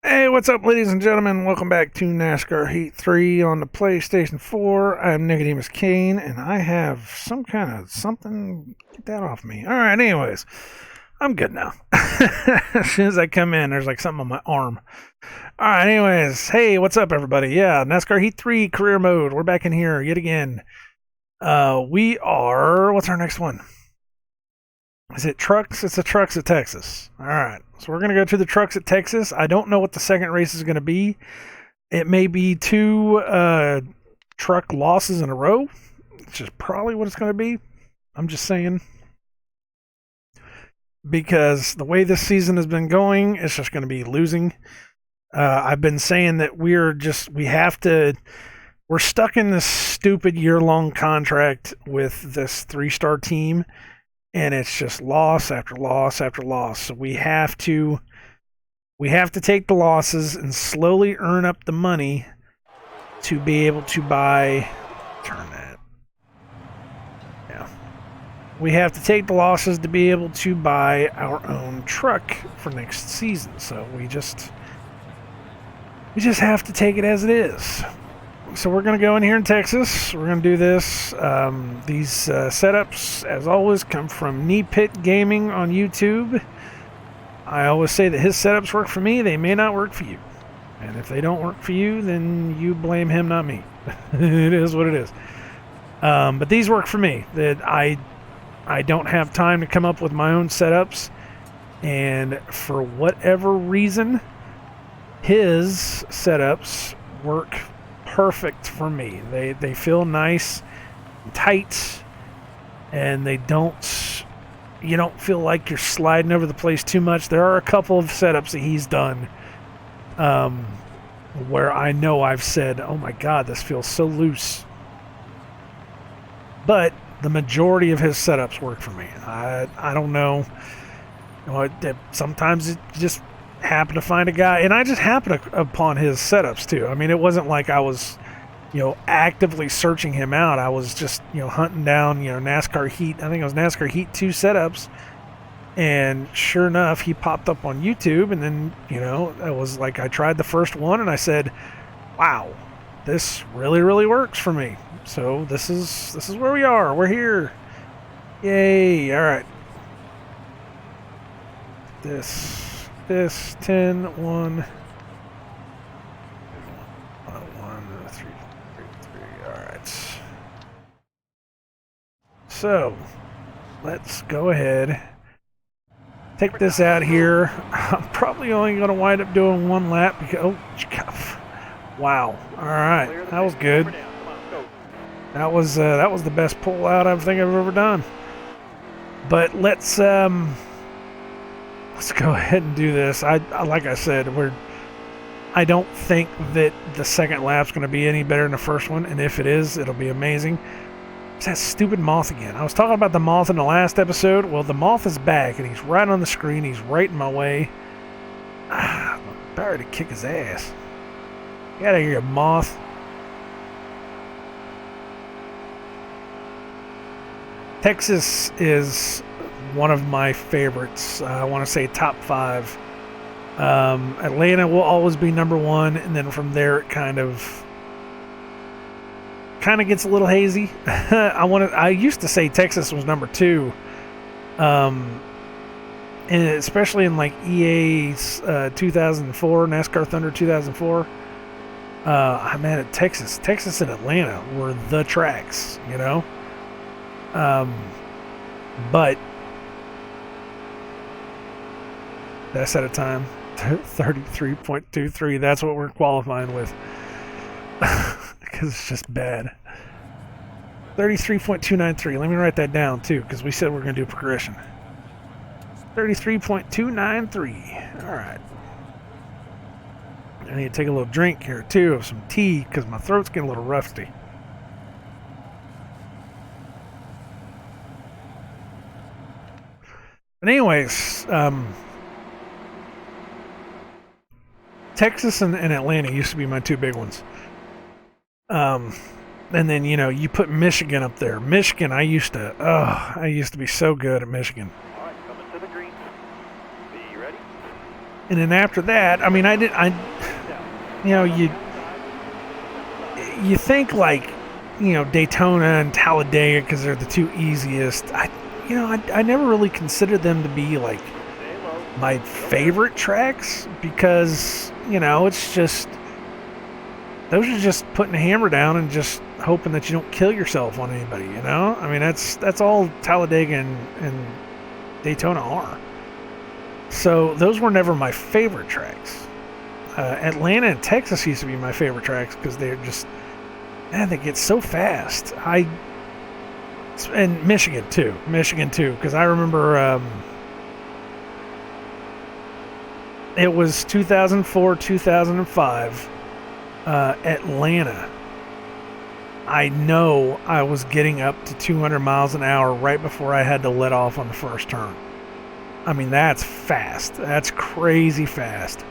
Hey, what's up, ladies and gentlemen? Welcome back to NASCAR Heat 3 on the PlayStation 4. I'm Nicodemus and I have some kind of something. Get that off me. All right, anyways, I'm good now. As soon as I come in, there's like something on my arm. All right, anyways, hey, what's up, everybody? Yeah, NASCAR Heat 3 career mode. We're back in here yet again. We are. What's our next one? Is it trucks? It's the trucks at Texas. All right. So we're going to go to the trucks at Texas. I don't know what the second race is going to be. It may be two truck losses in a row, which is probably what it's going to be. I'm just saying. Because the way this season has been going, it's just going to be losing. I've been saying that we're stuck in this stupid year-long contract with this three-star team. And it's just loss after loss after loss. So we have to take the losses and slowly earn up the money to be able to buy. Turn that. Yeah. We have to take the losses to be able to buy our own truck for next season. So we just have to take it as it is. So we're going to go in here in Texas. We're going to do this. These setups, as always, come from Knee Pit Gaming on YouTube. I always say that his setups work for me. They may not work for you. And if they don't work for you, then you blame him, not me. It is what it is. But these work for me. That I don't have time to come up with my own setups. And for whatever reason, his setups work perfect for me. They feel nice, tight, and you don't feel like you're sliding over the place too much. There are a couple of setups that he's done where I know I've said, oh my god, this feels so loose. But the majority of his setups work for me. I don't know. Sometimes it just happen to find a guy, and I just happened upon his setups too. I mean, it wasn't like I was, actively searching him out. I was just, hunting down, NASCAR Heat. I think it was NASCAR Heat 2 setups, and sure enough, he popped up on YouTube, and then, it was like I tried the first one, and I said, wow, this really, really works for me. So this is where we are. We're here. Yay! All right. This 10 1 1 3 all right, so let's go ahead, take this out here. I'm probably only going to wind up doing one lap because wow, all right, that was good. That was the best pull out I think I've ever done. But let's go ahead and do this. Like I said, I don't think that the second lap's going to be any better than the first one, and if it is, it'll be amazing. It's that stupid moth again. I was talking about the moth in the last episode. Well, the moth is back, and he's right on the screen. He's right in my way. I'm tired to kick his ass. Get out of here, moth. Texas is one of my favorites. I want to say top 5. Atlanta will always be number 1, and then from there it kind of gets a little hazy. I used to say Texas was number 2, and especially in like EA's 2004 NASCAR Thunder 2004. I'm mad at Texas. Texas and Atlanta were the tracks, but best at a time, 33.23. That's what we're qualifying with. Because it's just bad. 33.293. Let me write that down too, because we said we're going to do progression. 33.293. All right. I need to take a little drink here too of some tea because my throat's getting a little rusty. But anyways, Texas and Atlanta used to be my 2 big ones. And then, you put Michigan up there. Michigan, I used to be so good at Michigan. All right, coming to the green. Be ready. And then after that, I mean, you know, you think like, you know, Daytona and Talladega because they're the two easiest. I never really considered them to be like my favorite tracks because, you know, it's just, those are just putting a hammer down and just hoping that you don't kill yourself on anybody, you know? I mean, that's all Talladega and Daytona are. So those were never my favorite tracks. Atlanta and Texas used to be my favorite tracks because they're just, man, they get so fast. And Michigan too, because I remember it was 2004, 2005, Atlanta. I know I was getting up to 200 miles an hour right before I had to let off on the first turn. I mean, that's fast. That's crazy fast.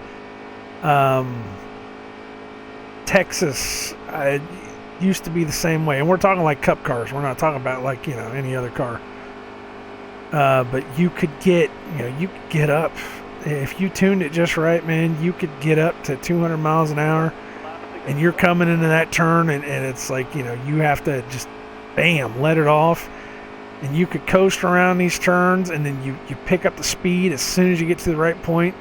Texas used to be the same way. And we're talking like cup cars. We're not talking about like, you know, any other car. But you could get up. If you tuned it just right, man, you could get up to 200 miles an hour. And you're coming into that turn, and it's like, you know, you have to just, bam, let it off. And you could coast around these turns, and then you pick up the speed as soon as you get to the right point.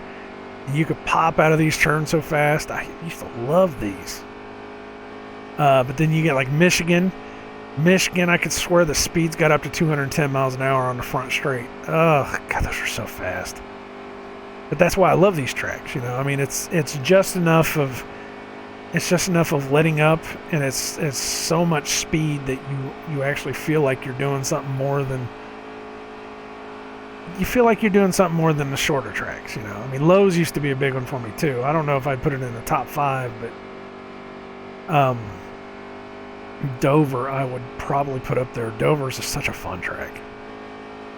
And you could pop out of these turns so fast. I used to love these. But then you get like Michigan. I could swear the speeds got up to 210 miles an hour on the front straight. Oh, God, those are so fast. But that's why I love these tracks, you know. I mean, it's just enough of letting up, and it's so much speed that you actually feel like you're doing something more than the shorter tracks, you know. I mean, Lowe's used to be a big one for me too. I don't know if I'd put it in the top 5, but Dover I would probably put up there. Dover's just such a fun track.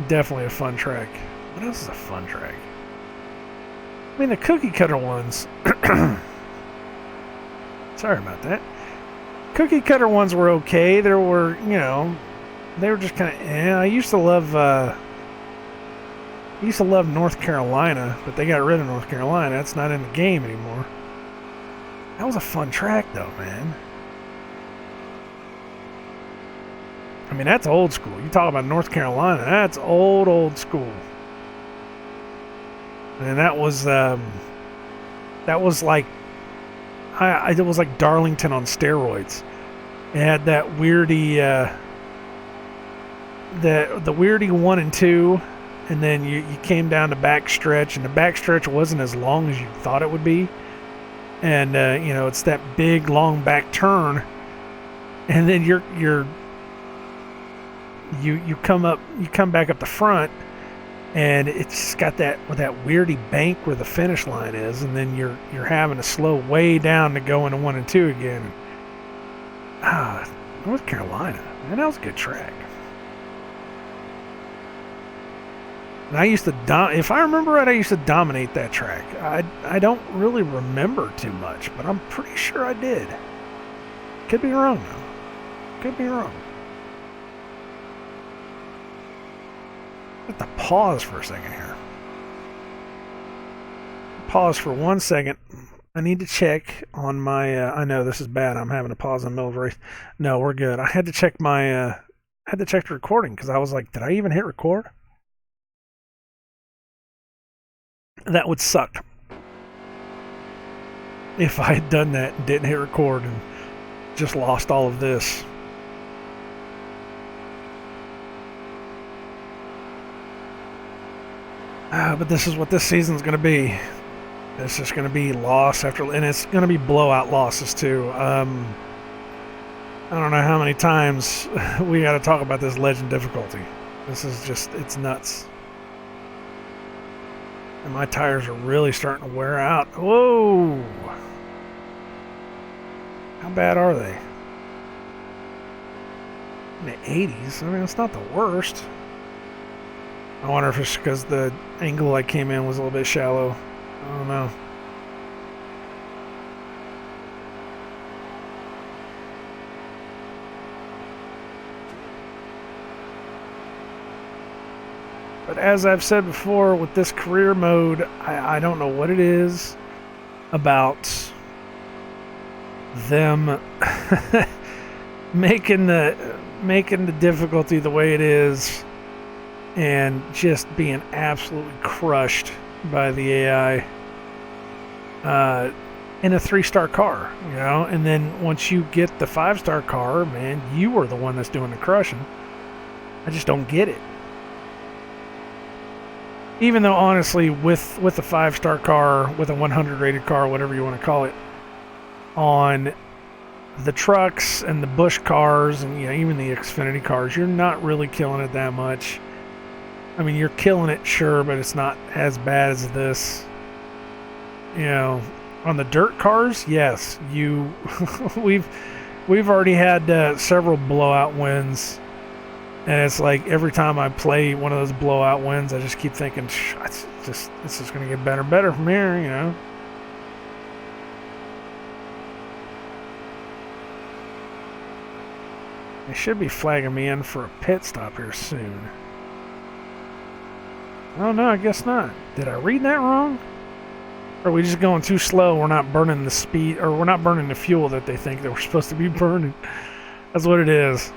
Definitely a fun track. What else is a fun track? I mean, the cookie cutter ones. Sorry about that. Cookie cutter ones were okay. There were, you know, they were just kind of. I used to love North Carolina, but they got rid of North Carolina. That's not in the game anymore. That was a fun track, though, man. I mean, that's old school. You talk about North Carolina. That's old school. And that was like. It was like Darlington on steroids. It had that weirdy, the weirdy 1 and 2, and then you came down the backstretch, and the backstretch wasn't as long as you thought it would be, and you know, it's that big long back turn, and then you come back up the front. And it's got that weirdy bank where the finish line is, and then you're having to slow way down to go into 1 and 2 again. North Carolina, man, that was a good track. And I used to if I remember right, I used to dominate that track. I don't really remember too much, but I'm pretty sure I did. Could be wrong though. Could be wrong. I have to pause for a second here. Pause for 1 second. I need to check on my. I know this is bad. I'm having to pause in the middle of a race. No, we're good. I had to check my. Had to check the recording because I was like, did I even hit record? That would suck if I had done that and didn't hit record and just lost all of this. But this is what this season's going to be. It's just going to be loss after, and it's going to be blowout losses too. I don't know how many times we got to talk about this legend difficulty. This is just, it's nuts. And my tires are really starting to wear out. Whoa! How bad are they? In the 80s. I mean, it's not the worst. I wonder if it's because the angle I came in was a little bit shallow. I don't know. But as I've said before, with this career mode, I don't know what it is about them making the difficulty the way it is and just being absolutely crushed by the AI in a 3-star car, you know. And then once you get the 5-star car, man, you are the one that's doing the crushing. I just don't get it. Even though, honestly, with a 5-star car, with a 100 rated car, whatever you want to call it, on the trucks and the Bush cars and, you know, even the Xfinity cars, you're not really killing it that much. I mean, you're killing it, sure, but it's not as bad as this. You know, on the dirt cars, yes, we've already had several blowout wins. And it's like every time I play one of those blowout wins, I just keep thinking, this is going to get better and better from here, you know. They should be flagging me in for a pit stop here soon. Oh no, I guess not. Did I read that wrong? Or are we just going too slow? We're not burning the speed, or we're not burning the fuel that they think that we're supposed to be burning. That's what it is.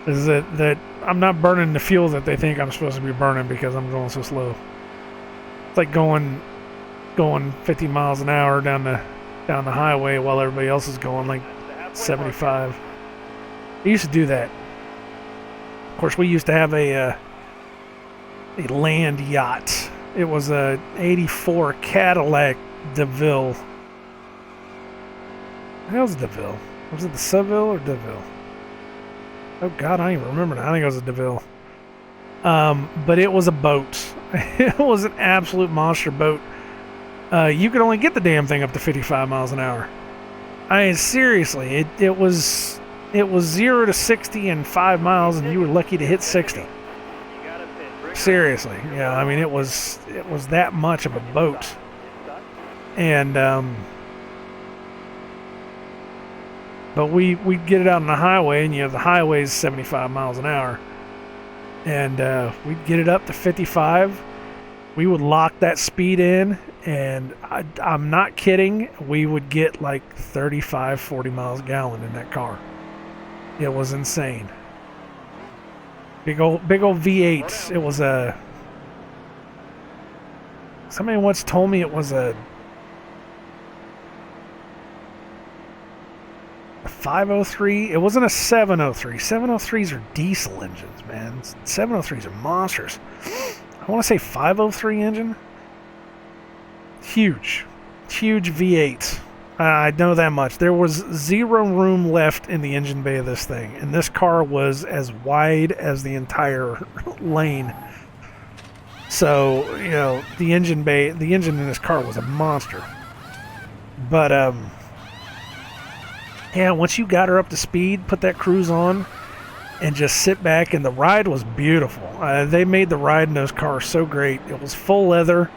Is that I'm not burning the fuel that they think I'm supposed to be burning because I'm going so slow. It's like going 50 miles an hour down the highway while everybody else is going like 75. I used to do that. Of course, we used to have a land yacht. It was a '84 Cadillac DeVille. That was DeVille. Was it the Seville or DeVille? Oh God, I don't even remember now. I think it was a DeVille. But it was a boat. It was an absolute monster boat. You could only get the damn thing up to 55 miles an hour. I mean, seriously, it was 0 to 60 in 5 miles, and you were lucky to hit 60. Seriously, yeah. I mean, it was that much of a boat, and but we'd get it out on the highway, and you know the highway's 75 miles an hour, and we'd get it up to 55. We would lock that speed in, and I'm not kidding. We would get like 35, 40 miles a gallon in that car. It was insane. Big old V8. It was a. Somebody once told me it was a 503. It wasn't a 703. 703s are diesel engines, man. 703s are monsters. I want to say 503 engine. Huge V8. I know that much. There was zero room left in the engine bay of this thing, and this car was as wide as the entire lane. So, you know, the engine in this car was a monster. But, yeah, once you got her up to speed, put that cruise on, and just sit back, and the ride was beautiful. They made the ride in those cars so great. It was full leather.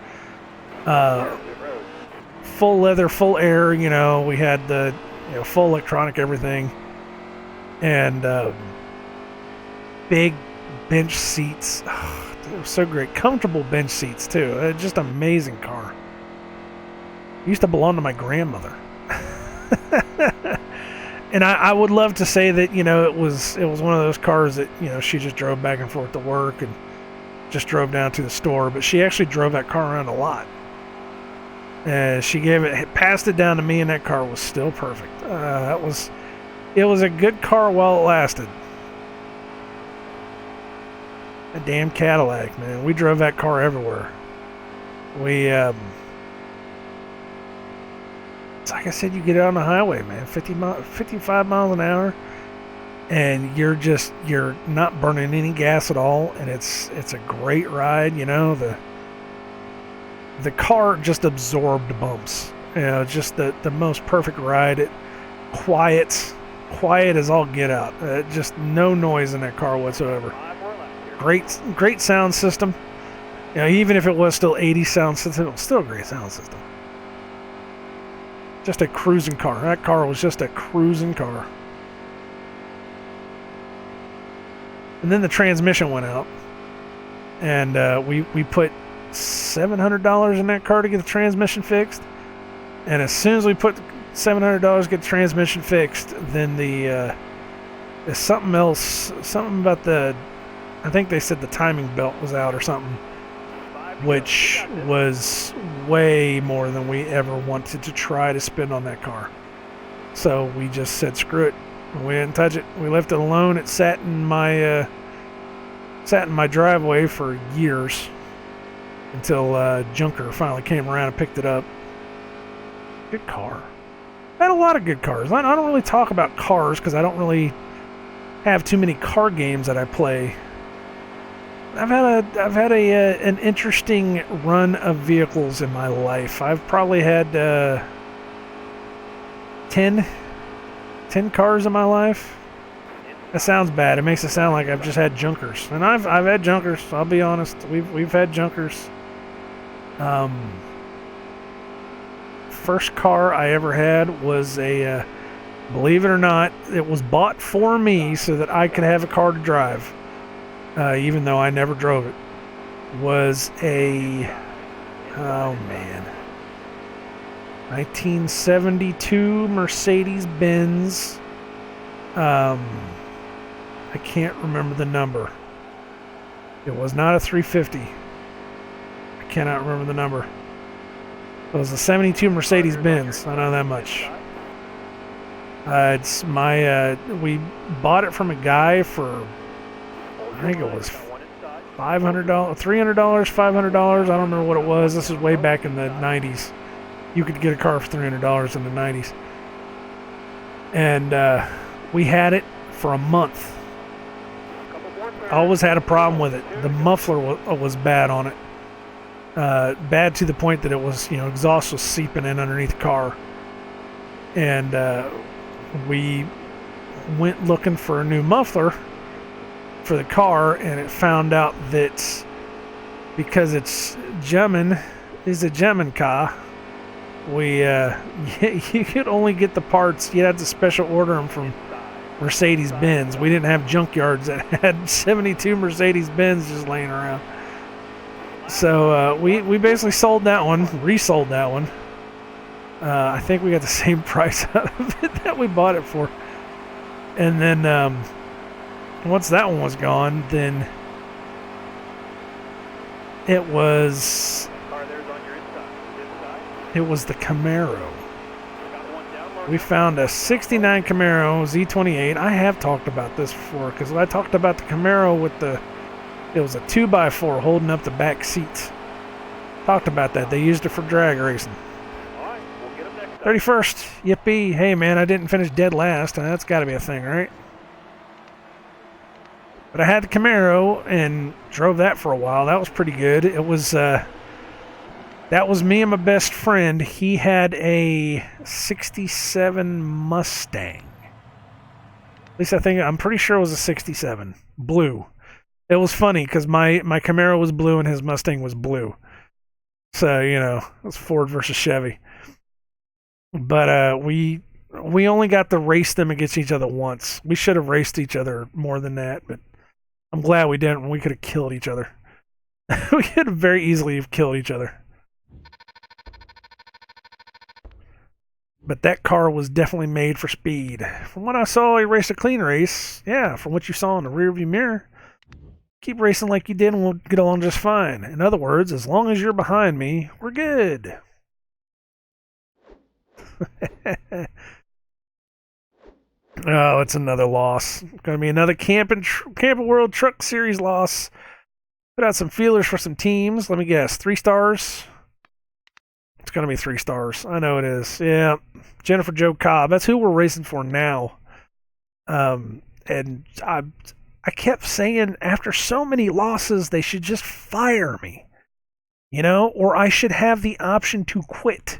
Full leather, full air, you know, we had the full electronic everything, and big bench seats. Oh, it was so great. Comfortable bench seats too. Just amazing car. It used to belong to my grandmother. And I would love to say that, you know, it was one of those cars that, you know, she just drove back and forth to work and just drove down to the store, but she actually drove that car around a lot. She passed it down to me, and that car was still perfect. It was a good car while it lasted. A damn Cadillac, man. We drove that car everywhere. It's like I said, you get out on the highway, man, 55 miles an hour, and you're not burning any gas at all, and it's a great ride, you know. The car just absorbed bumps. You know, just the most perfect ride. Quiet as all get out. Just no noise in that car whatsoever. Great sound system. You know, even if it was still 80 sound system, it was still a great sound system. Just a cruising car. That car was just a cruising car. And then the transmission went out. and we put $700 in that car to get the transmission fixed. And as soon as we put $700 to get the transmission fixed, then there's something else, something about I think they said the timing belt was out or something, which was way more than we ever wanted to try to spend on that car. So we just said screw it. We didn't touch it. We left it alone. It sat in my driveway for years until Junker finally came around and picked it up. Good car. I had a lot of good cars. I don't really talk about cars because I don't really have too many car games that I play. I've had an interesting run of vehicles in my life. I've probably had 10 cars in my life. That sounds bad. It makes it sound like I've just had junkers, and I've had junkers. I'll be honest. We've had junkers. First car I ever had was a, believe it or not, it was bought for me so that I could have a car to drive, even though I never drove it. Was a, 1972 Mercedes-Benz. I can't remember the number. It was not a 350. I cannot remember the number. It was a 72 Mercedes-Benz. I know that much. It's my, we bought it from a guy for, I think it was $500, $300, $500. I don't remember what it was. This is way back in the 90s. You could get a car for $300 in the 90s. And we had it for a month. I always had a problem with it. The muffler was bad on it. Bad to the point that it was, exhaust was seeping in underneath the car. And we went looking for a new muffler for the car, and it found out that because it's German, is a German car, you could only get the parts. You'd have to special order them from Mercedes-Benz. We didn't have junkyards that had 72 Mercedes-Benz just laying around. So we basically sold that one, resold that one. I think we got the same price out of it that we bought it for. And then once that one was gone, then it was the Camaro. We found a 69 Camaro Z28. I have talked about this before because I talked about the Camaro with it was a 2x4 holding up the back seats. Talked about that. They used it for drag racing. 31st. Yippee. Hey, man, I didn't finish dead last. That's got to be a thing, right? But I had the Camaro and drove that for a while. That was pretty good. It was, that was me and my best friend. He had a 67 Mustang. At least I'm pretty sure it was a 67. Blue. It was funny because my Camaro was blue and his Mustang was blue. So, it was Ford versus Chevy. But we only got to race them against each other once. We should have raced each other more than that, but I'm glad we didn't. We could have killed each other. We could have very easily have killed each other. But that car was definitely made for speed. From what I saw, he raced a clean race. Yeah, from what you saw in the rearview mirror. Keep racing like you did and we'll get along just fine. In other words, as long as you're behind me, we're good. Oh, it's another loss. Going to be another Camping World Truck Series loss. Put out some feelers for some teams. Let me guess, 3 stars? It's going to be 3 stars. I know it is. Yeah, Jennifer Jo Cobb. That's who we're racing for now. And I kept saying after so many losses, they should just fire me. Or I should have the option to quit.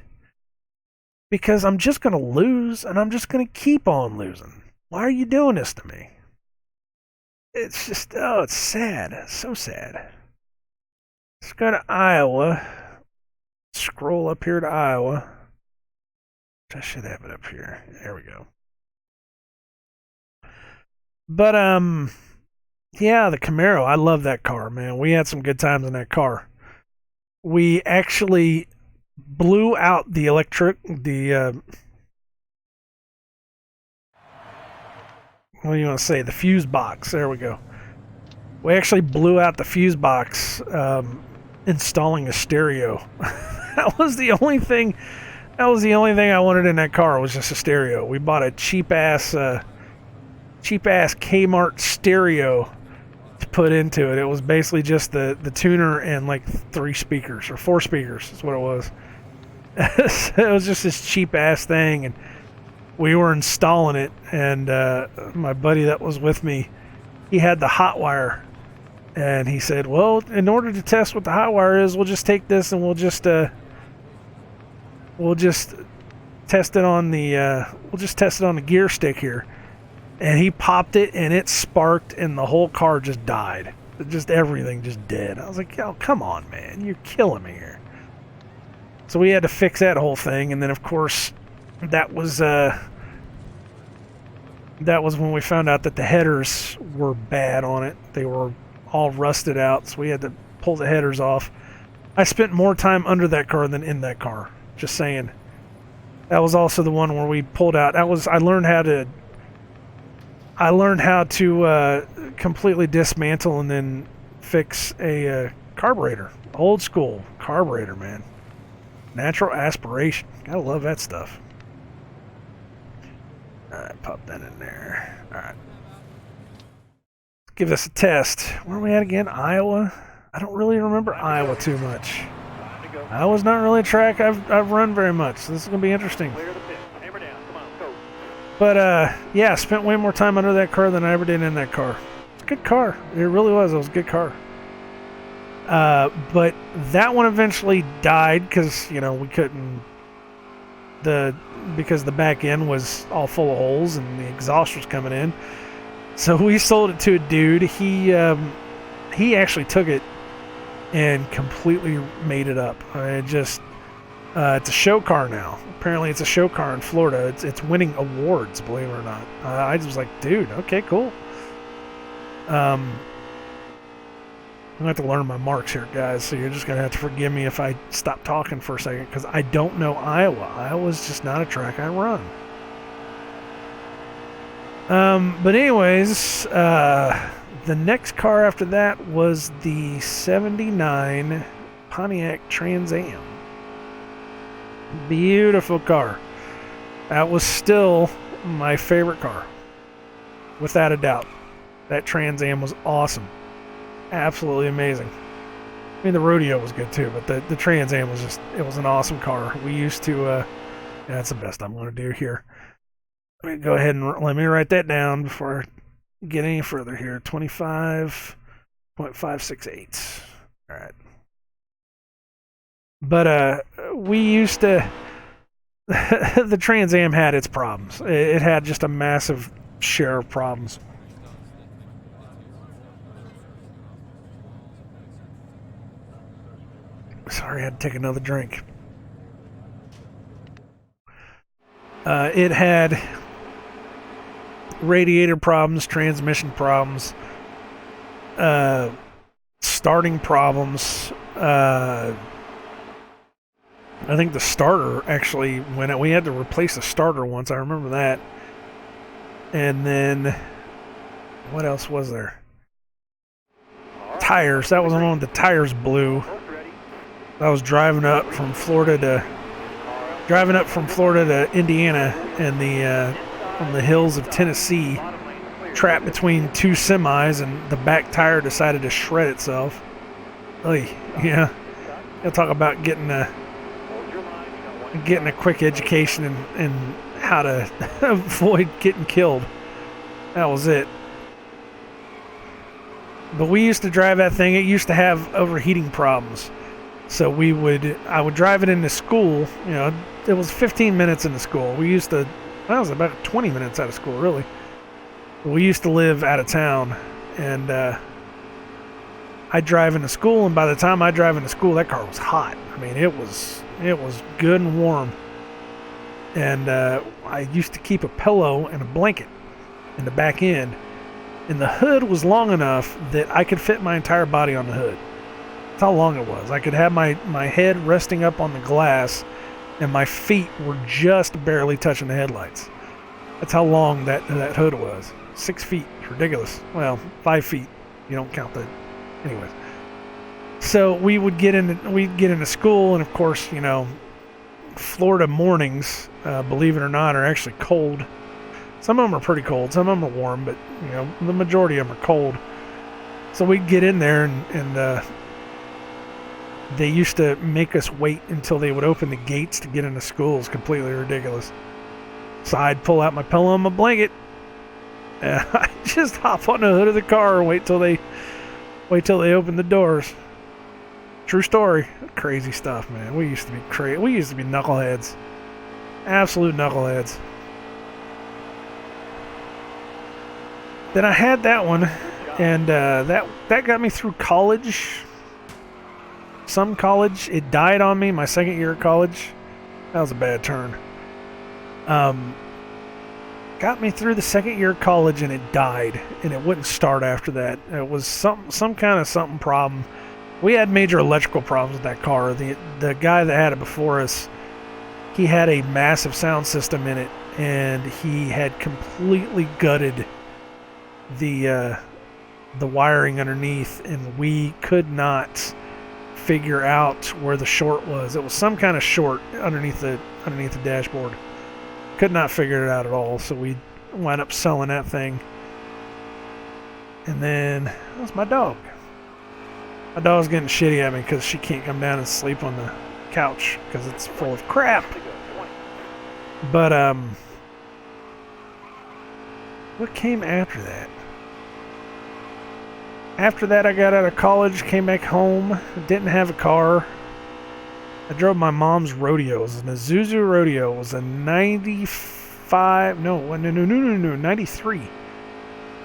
Because I'm just going to lose, and I'm just going to keep on losing. Why are you doing this to me? It's just, it's sad. It's so sad. Let's go to Iowa. Scroll up here to Iowa. I should have it up here. There we go. But, Yeah, the Camaro. I love that car, man. We had some good times in that car. We actually blew out the what do you want to say? The fuse box. There we go. We actually blew out the fuse box, installing a stereo. That was the only thing. That was the only thing I wanted in that car was just a stereo. We bought a cheap ass Kmart stereo to put into it. It was basically just the tuner and like 3 speakers or 4 speakers is what it was. It was just this cheap ass thing, and we were installing it. And my buddy that was with me, he had the hot wire, and he said, "Well, in order to test what the hot wire is, we'll just take this and we'll just test it on the gear stick here." And he popped it, and it sparked, and the whole car just died. Just everything just dead. I was like, "Oh, come on, man, you're killing me here." So we had to fix that whole thing, and then of course, that was when we found out that the headers were bad on it. They were all rusted out, so we had to pull the headers off. I spent more time under that car than in that car. Just saying. That was also the one where we pulled out. I learned how to completely dismantle and then fix a carburetor. Old school carburetor, man. Natural aspiration. Gotta love that stuff. Alright, pop that in there. Alright. Give this a test. Where are we at again? Iowa? I don't really remember Iowa too much. Iowa's not really a track I've run very much, so this is going to be interesting. But, yeah, spent way more time under that car than I ever did in that car. It's a good car. It really was. It was a good car. But that one eventually died because, we couldn't... Because the back end was all full of holes and the exhaust was coming in. So we sold it to a dude. He actually took it and completely made it up. It's a show car now. Apparently it's a show car in Florida. It's winning awards, believe it or not. I was like, dude, okay, cool. I'm going to have to learn my marks here, guys, so you're just going to have to forgive me if I stop talking for a second, because I don't know Iowa. Iowa's just not a track I run. But anyways, the next car after that was the 79 Pontiac Trans Am. Beautiful car. That was still my favorite car, without a doubt. That Trans Am was awesome. Absolutely amazing. I mean, the rodeo was good too, but the Trans Am was it was an awesome car. We used to, that's the best I'm going to do here. Let me go ahead and let me write that down before I get any further here. 25.568. All right. But we used to... the Trans Am had its problems. It had just a massive share of problems. Sorry, I had to take another drink. It had radiator problems, transmission problems, starting problems. I think the starter actually went out. We had to replace the starter once. I remember that. And then, what else was there? Tires. That was the one the tires blew. I was driving up from Florida to Indiana, and on the hills of Tennessee, trapped between 2 semis, and the back tire decided to shred itself. Oy, yeah. You'll talk about getting a quick education in how to avoid getting killed. That was it. But we used to drive that thing. It used to have overheating problems. So I would drive it into school. It was 15 minutes into school. That was about 20 minutes out of school, really. But we used to live out of town, and I'd drive into school, and by the time I drive into school, that car was hot. I mean, it was good and warm. And I used to keep a pillow and a blanket in the back end, And the hood was long enough that I could fit my entire body on the hood. That's how long it was. I could have my head resting up on the glass, and my feet were just barely touching the headlights. That's how long that hood was. 6 feet. It's ridiculous. Well, 5 feet. You don't count that. Anyways. So we'd get into school, and of course, you know, Florida mornings, believe it or not, are actually cold. Some of them are pretty cold. Some of them are warm, but you know, the majority of them are cold. So we'd get in there, and they used to make us wait until they would open the gates to get into school. It's completely ridiculous. So I'd pull out my pillow and my blanket, and I'd just hop on the hood of the car and wait till they open the doors. True story. Crazy stuff, man. We used to be crazy. We used to be knuckleheads. Absolute knuckleheads. Then I had that one, and that got me through college. Some college. It died on me my second year of college. That was a bad turn. Got me through the second year of college, and it died, and it wouldn't start after that. It was some kind of something problem. We had major electrical problems with that car. The guy that had it before us, he had a massive sound system in it, and he had completely gutted the wiring underneath, and we could not figure out where the short was. It was some kind of short underneath the dashboard. Could not figure it out at all, so we wound up selling that thing. And then that was my dog. My dog's getting shitty at me because she can't come down and sleep on the couch because it's full of crap. But what came after that? After that, I got out of college, came back home, didn't have a car. I drove my mom's rodeo. It was an Isuzu rodeo. It was a 93.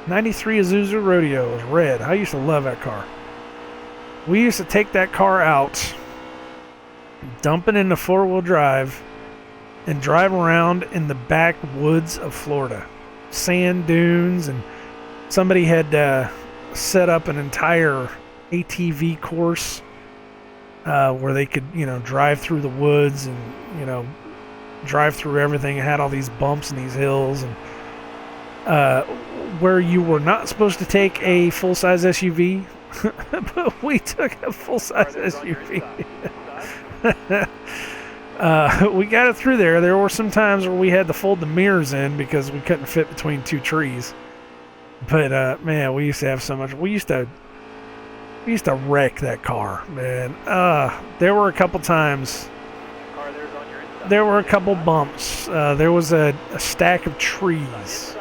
93 Isuzu rodeo. It was red. I used to love that car. We used to take that car out, dump it into four-wheel drive, and drive around in the backwoods of Florida. Sand dunes, and somebody had set up an entire ATV course where they could, you know, drive through the woods and, you know, drive through everything. It had all these bumps and these hills, and where you were not supposed to take a full-size SUV, but we took a full-size SUV. We got it through there. There were some times where we had to fold the mirrors in because we couldn't fit between two trees. But man, we used to have so much. We used to wreck that car, man. There were a couple times. There were a couple bumps. There was a stack of trees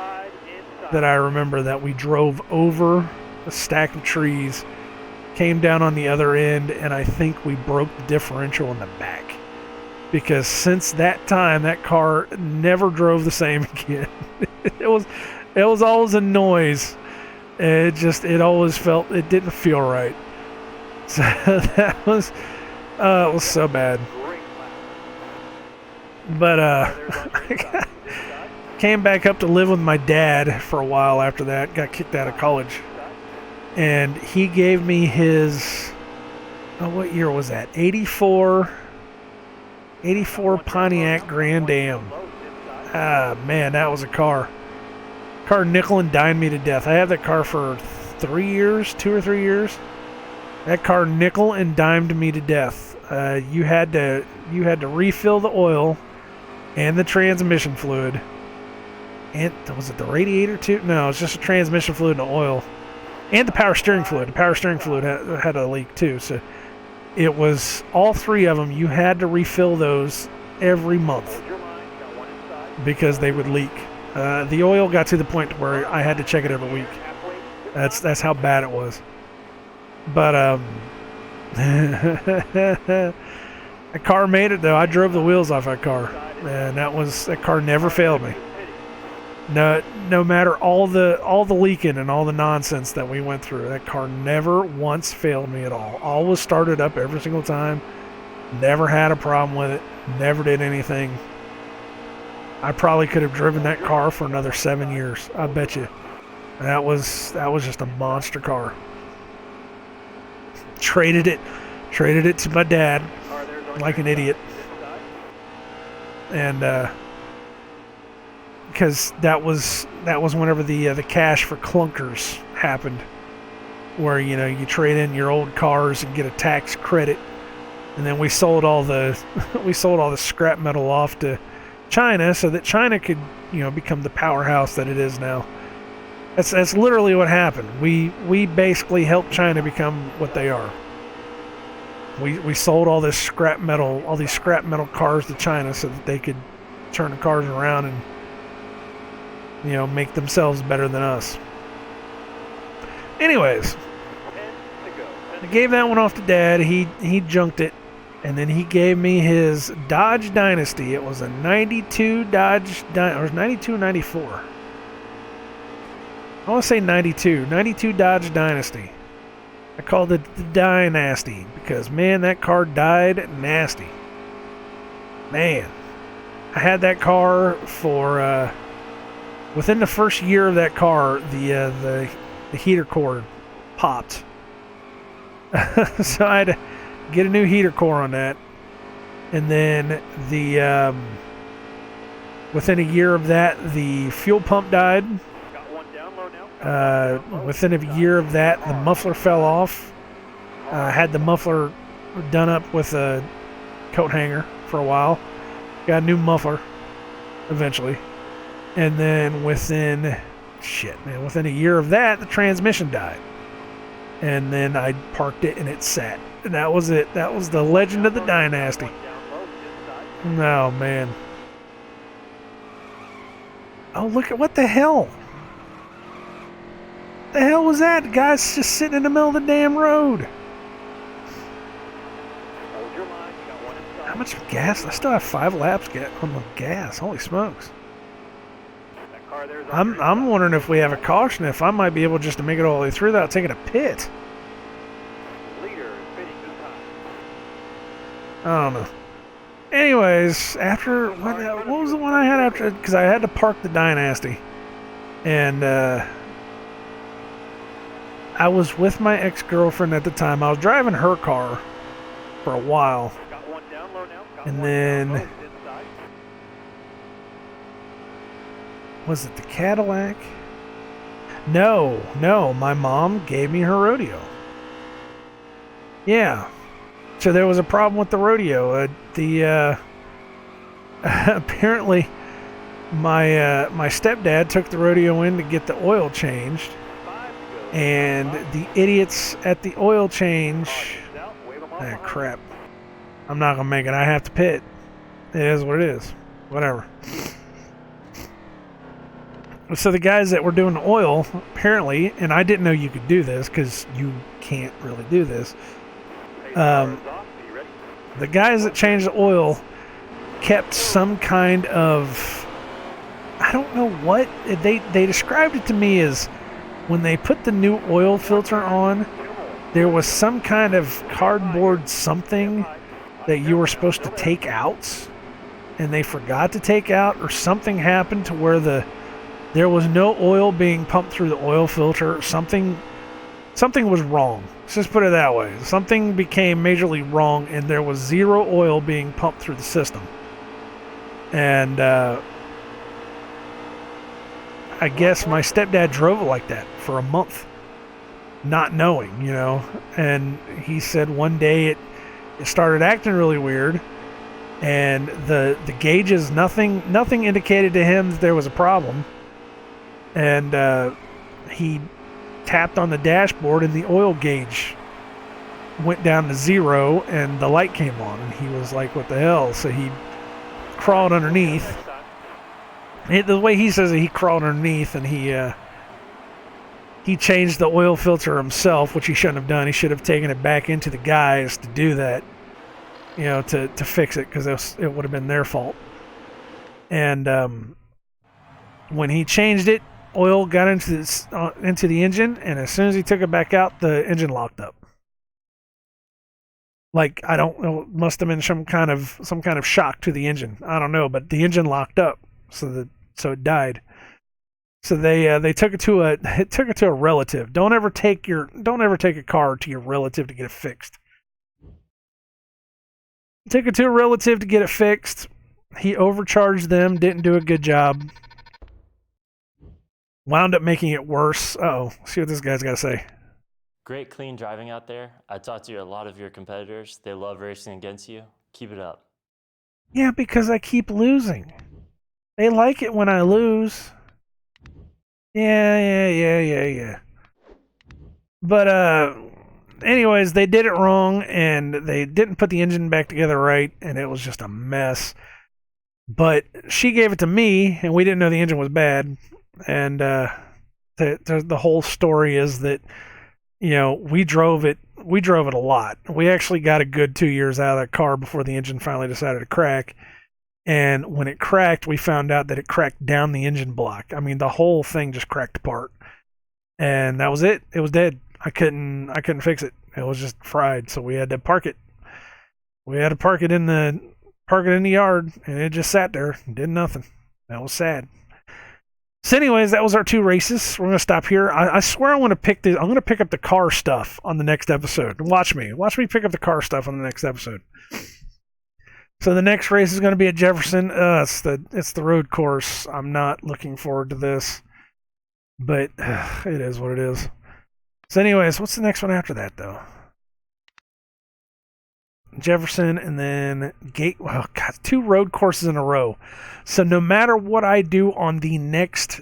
that I remember that we drove over. A stack of trees, came down on the other end, and I think we broke the differential in the back. Because since that time, that car never drove the same again. It was always a noise. It always felt, it didn't feel right. So that was, it was so bad. But I came back up to live with my dad for a while after that. Got kicked out of college. And he gave me his, what year was that? 84 Pontiac Grand Am. Man, that was a car. Car nickel and dimed me to death. I had that car for 2 or 3 years. That car nickel and dimed me to death. You had to refill the oil and the transmission fluid. And was it the radiator too? No, it's just a transmission fluid and the oil. And the power steering fluid. The power steering fluid had a leak too. So it was all three of them. You had to refill those every month because they would leak. The oil got to the point where I had to check it every week. That's how bad it was. But that car made it though. I drove the wheels off that car, and that car never failed me. No matter all the leaking and all the nonsense that we went through, that car never once failed me at all. Always started up every single time. Never had a problem with it. Never did anything. I probably could have driven that car for another 7 years. I bet you. That was just a monster car. Traded it to my dad like an idiot, and because that was whenever the cash for clunkers happened, where you trade in your old cars and get a tax credit, and then we sold all the scrap metal off to China so that China could become the powerhouse that it is now. That's literally what happened. We basically helped China become what they are. We sold all these scrap metal cars to China so that they could turn the cars around and make themselves better than us. Anyways, I gave that one off to Dad. He junked it, and then he gave me his Dodge Dynasty. It was a 92 Dodge, or 92 or 94. I want to say 92 Dodge Dynasty. I called it the Dynasty because, man, that car died nasty. Man, I had that car for, within the first year of that car, the heater cord popped. So I had to get a new heater core on that. And then within a year of that, the fuel pump died. Within a year of that, the muffler fell off. Had the muffler done up with a coat hanger for a while. Got a new muffler eventually. And then within a year of that, the transmission died. And then I parked it and it sat. And that was it. That was the legend of the Dynasty. Oh, man. Oh, look at what the hell? The hell was that? The guy's just sitting in the middle of the damn road. How much gas? I still have 5 laps on the gas. Holy smokes. I'm wondering if we have a caution, if I might be able just to make it all the way through without taking a pit. I don't know. Anyways, after what was the one I had after? Because I had to park the Dynasty, and I was with my ex-girlfriend at the time. I was driving her car for a while, and then was it the Cadillac? No, my mom gave me her rodeo. Yeah. So there was a problem with the rodeo. Apparently my stepdad took the rodeo in to get the oil changed, and the idiots at the oil change, crap, I'm not gonna make it. I have to pit. It is what it is. Whatever. So the guys that were doing the oil, apparently, and I didn't know you could do this because you can't really do this. The guys that changed the oil kept some kind of, I don't know what, they described it to me as when they put the new oil filter on, there was some kind of cardboard something that you were supposed to take out, and they forgot to take out, or something happened to where there was no oil being pumped through the oil filter. Something was wrong. Let's just put it that way. Something became majorly wrong, and there was zero oil being pumped through the system. And I guess my stepdad drove it like that for a month, not knowing, And he said one day it started acting really weird, and the gauges, nothing indicated to him that there was a problem. And he tapped on the dashboard, and the oil gauge went down to 0, and the light came on, and he was like, what the hell? So he crawled underneath. The way he says it, he crawled underneath, and he changed the oil filter himself, which he shouldn't have done. He should have taken it back into the guys to do that, to fix it, because it would have been their fault. And when he changed it, oil got into the engine, and as soon as he took it back out, the engine locked up. Like, I don't know, it must have been some kind of shock to the engine. I don't know, but the engine locked up, so it died. So they took it to a relative. Don't ever take a car to your relative to get it fixed. Took it to a relative to get it fixed. He overcharged them, didn't do a good job. Wound up making it worse. Uh-oh. See what this guy's got to say. Great clean driving out there. I talked to a lot of your competitors. They love racing against you. Keep it up. Yeah, because I keep losing. They like it when I lose. Yeah. But anyways, they did it wrong and they didn't put the engine back together right, and it was just a mess. But she gave it to me, and we didn't know the engine was bad. And the whole story is that, you know, we drove it a lot. We actually got a good 2 years out of that car before the engine finally decided to crack. And when it cracked, we found out that it cracked down the engine block. I mean, the whole thing just cracked apart. And that was it. It was dead. I couldn't fix it. It was just fried, so we had to park it. We had to park it in the yard, and it just sat there and did nothing. That was sad. So anyways, that was our 2 races. We're going to stop here. I swear I'm going to pick up the car stuff on the next episode. Watch me pick up the car stuff on the next episode. So the next race is going to be at Jefferson. It's the road course. I'm not looking forward to this, but it is what it is. So anyways, what's the next one after that, though? Jefferson, and then well, God, 2 road courses in a row. So no matter what I do on the next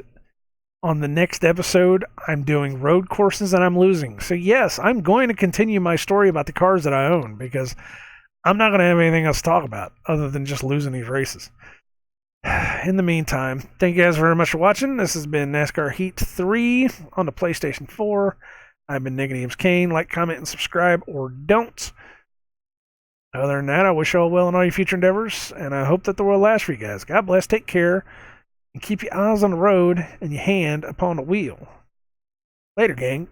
episode, I'm doing road courses and I'm losing. So yes, I'm going to continue my story about the cars that I own, because I'm not going to have anything else to talk about other than just losing these races. In the meantime, thank you guys very much for watching. This has been NASCAR Heat 3 on the PlayStation 4. I've been nicodemoscain. Like, comment, and subscribe, or don't. Other than that, I wish you all well in all your future endeavors, and I hope that the world lasts for you guys. God bless, take care, and keep your eyes on the road and your hand upon the wheel. Later, gang.